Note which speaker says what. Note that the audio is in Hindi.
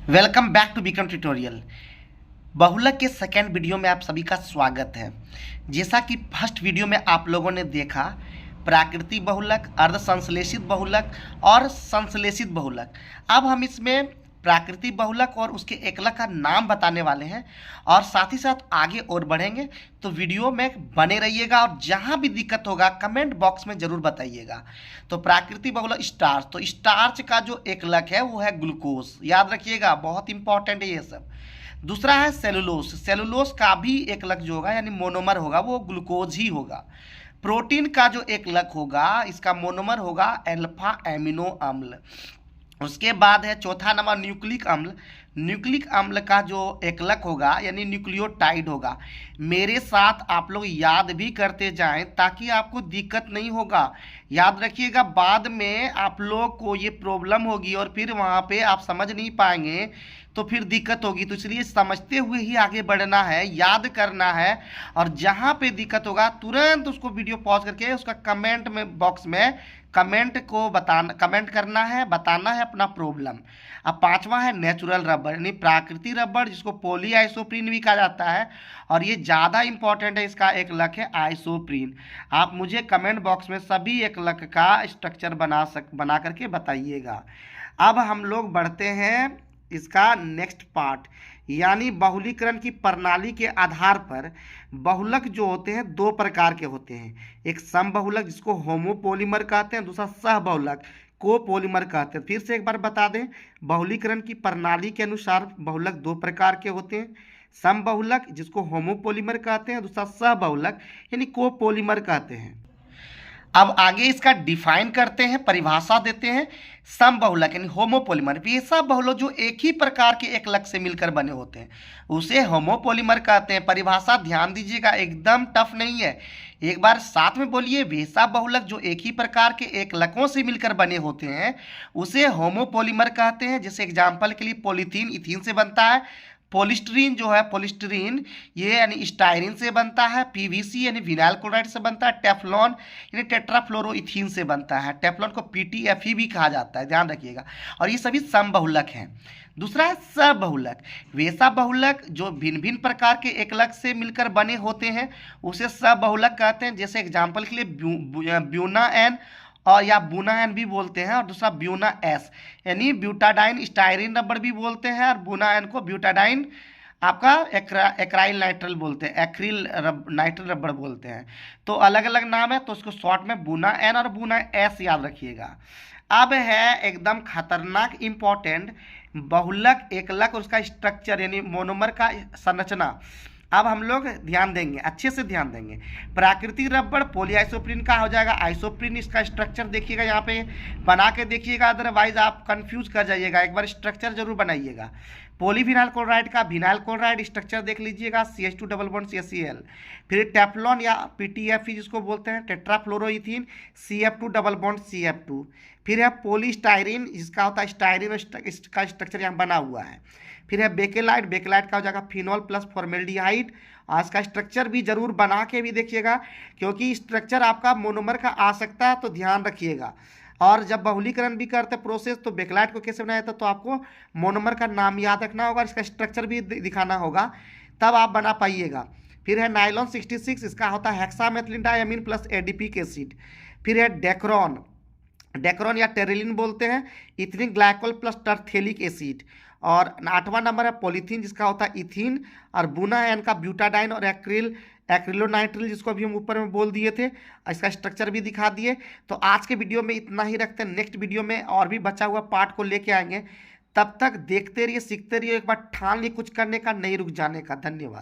Speaker 1: Welcome back to Vikram tutorial. बहुलक के सेकेंड वीडियो में आप सभी का स्वागत है। जैसा कि फर्स्ट वीडियो में आप लोगों ने देखा, प्राकृतिक बहुलक, अर्ध संश्लेषित बहुलक और संश्लेषित बहुलक। अब हम इसमें प्राकृतिक बहुलक और उसके एकलक का नाम बताने वाले हैं और साथ ही साथ आगे और बढ़ेंगे। तो वीडियो में बने रहिएगा और जहां भी दिक्कत होगा कमेंट बॉक्स में ज़रूर बताइएगा। तो प्राकृतिक बहुलक स्टार्च, तो स्टार्च का जो एकलक है वो है ग्लूकोज, याद रखिएगा, बहुत इंपॉर्टेंट है ये सब। दूसरा है सेलुलोज, सेलुलोज का भी एकलक जो होगा यानी मोनोमर होगा वो ग्लूकोज ही होगा। प्रोटीन का जो एकलक होगा इसका मोनोमर होगा अल्फा एमिनो अम्ल। उसके बाद है चौथा नंबर न्यूक्लिक अम्ल। न्यूक्लिक अम्ल का जो एकलक होगा यानी न्यूक्लियोटाइड होगा। मेरे साथ आप लोग याद भी करते जाएं ताकि आपको दिक्कत नहीं होगा। याद रखिएगा, बाद में आप लोग को ये प्रॉब्लम होगी और फिर वहाँ पे आप समझ नहीं पाएंगे तो फिर दिक्कत होगी। तो इसलिए समझते हुए ही आगे बढ़ना है, याद करना है और जहाँ पे दिक्कत होगा तुरंत उसको वीडियो पॉज करके उसका कमेंट में बॉक्स में कमेंट को बताना, कमेंट करना है, बताना है अपना प्रॉब्लम। अब पांचवा है नेचुरल रबर यानी प्राकृतिक रबर, जिसको पॉली आइसोप्रीन भी कहा जाता है और ये ज़्यादा इंपॉर्टेंट है। इसका एकलक है आइसोप्रीन। आप मुझे कमेंट बॉक्स में सभी एकलक का स्ट्रक्चर बना करके बताइएगा। अब हम लोग बढ़ते हैं इसका नेक्स्ट पार्ट, यानी बहुलीकरण की प्रणाली के आधार पर बहुलक जो होते हैं दो प्रकार के होते हैं। एक समबहुलक जिसको होमोपोलीमर कहते हैं, दूसरा सहबहुलक कोपोलीमर कहते हैं। फिर से एक बार बता दें, बहुलीकरण की प्रणाली के अनुसार बहुलक दो प्रकार के होते हैं। समबहुलक जिसको होमोपोलीमर कहते हैं, दूसरा सहबहुलक यानी कोपोलीमर कहते हैं। अब आगे इसका डिफाइन करते हैं, परिभाषा देते हैं। समबहुलक यानी होमोपोलीमर, वैसा बहुलक जो एक ही प्रकार के एकलक से मिलकर बने होते हैं उसे होमोपोलीमर कहते हैं। परिभाषा ध्यान दीजिएगा, एकदम टफ नहीं है, एक बार साथ में बोलिए। वैसा बहुलक जो एक ही प्रकार के एकलकों से मिलकर बने होते हैं उसे होमोपोलीमर कहते हैं। जैसे एग्जाम्पल के लिए पॉलीथीन इथीन से बनता है, पॉलिस्टीरीन जो है पॉलिस्टीरीन ये यानी स्टायरीन से बनता है, पीवीसी यानी विनाइल क्लोराइड से बनता है, टेफ्लॉन यानी टेट्राफ्लोरोइथीन से बनता है। टेफ्लॉन को पीटीएफई भी कहा जाता है, ध्यान रखिएगा। और ये सभी समबहुलक हैं। दूसरा है सबहुलक, वैसा बहुलक जो भिन्न भिन्न प्रकार के एकलक से मिलकर बने होते हैं उसे सबबहुलक कहते हैं। जैसे एग्जाम्पल के लिए ब्यूना एन और या बुना एन भी बोलते हैं, और दूसरा ब्यूना एस यानी ब्यूटाडाइन स्टायरीन रबर भी बोलते हैं, और बुना एन को ब्यूटाडाइन आपका एक्राइल नाइट्रल बोलते हैं, एक्रिल नाइट्रल रबर बोलते हैं। तो अलग अलग नाम है, तो उसको शॉर्ट में बुना एन और बुना एस याद रखिएगा। अब है एकदम खतरनाक इंपॉर्टेंट बहुलक एकलक और उसका स्ट्रक्चर यानी मोनोमर का संरचना। अब हम लोग ध्यान देंगे, अच्छे से ध्यान देंगे। प्राकृतिक रबर पॉलीआइसोप्रीन का हो जाएगा आइसोप्रीन। इसका स्ट्रक्चर देखिएगा, यहाँ पे बना के देखिएगा, अदरवाइज आप कंफ्यूज कर जाइएगा। एक बार स्ट्रक्चर जरूर बनाइएगा। पॉलीविनाइल क्लोराइड का विनाइल क्लोराइड स्ट्रक्चर देख लीजिएगा, CH2 डबल बॉन्ड CaCl। फिर टेफ्लॉन या PTFE जिसको बोलते हैं, tetrafluoroethene CF2 double bond CF2। फिर है पॉलीस्टायरीन जिसका होता है स्टायरीन, इसका स्ट्रक्चर यहाँ बना हुआ है। फिर है बेकेलाइट, बेकेलाइट का हो जाएगा फिनॉल प्लस फॉर्मेल्डिहाइड। आज का स्ट्रक्चर भी जरूर बना के भी देखिएगा, क्योंकि स्ट्रक्चर आपका मोनोमर का आ सकता है, तो ध्यान रखिएगा। और जब बहुलीकरण भी करते प्रोसेस तो बेकेलाइट को कैसे बनाया था, तो आपको मोनोमर का नाम याद रखना होगा, इसका स्ट्रक्चर भी दिखाना होगा, तब आप बना पाइएगा। फिर है नाइलॉन 66, इसका होता है hexamethylene diamine plus adipic acid. फिर है डेक्रोन, डेक्रोन या टेरेलिन बोलते हैं, इथनिक ग्लाइकोल प्लस टर्थेलिक एसिड। और 8वां नंबर है पॉलीथीन जिसका होता है इथीन, और बुना एन का ब्यूटाडाइन और एक्रिलोनाइट्रिल जिसको अभी हम ऊपर में बोल दिए थे, इसका स्ट्रक्चर भी दिखा दिए। तो आज के वीडियो में इतना ही रखते हैं, नेक्स्ट वीडियो में और भी बचा हुआ पार्ट को लेके आएंगे। तब तक देखते रहिए, सीखते रहिए, एक बार ठान लिए कुछ करने का, नहीं रुक जाने का। धन्यवाद।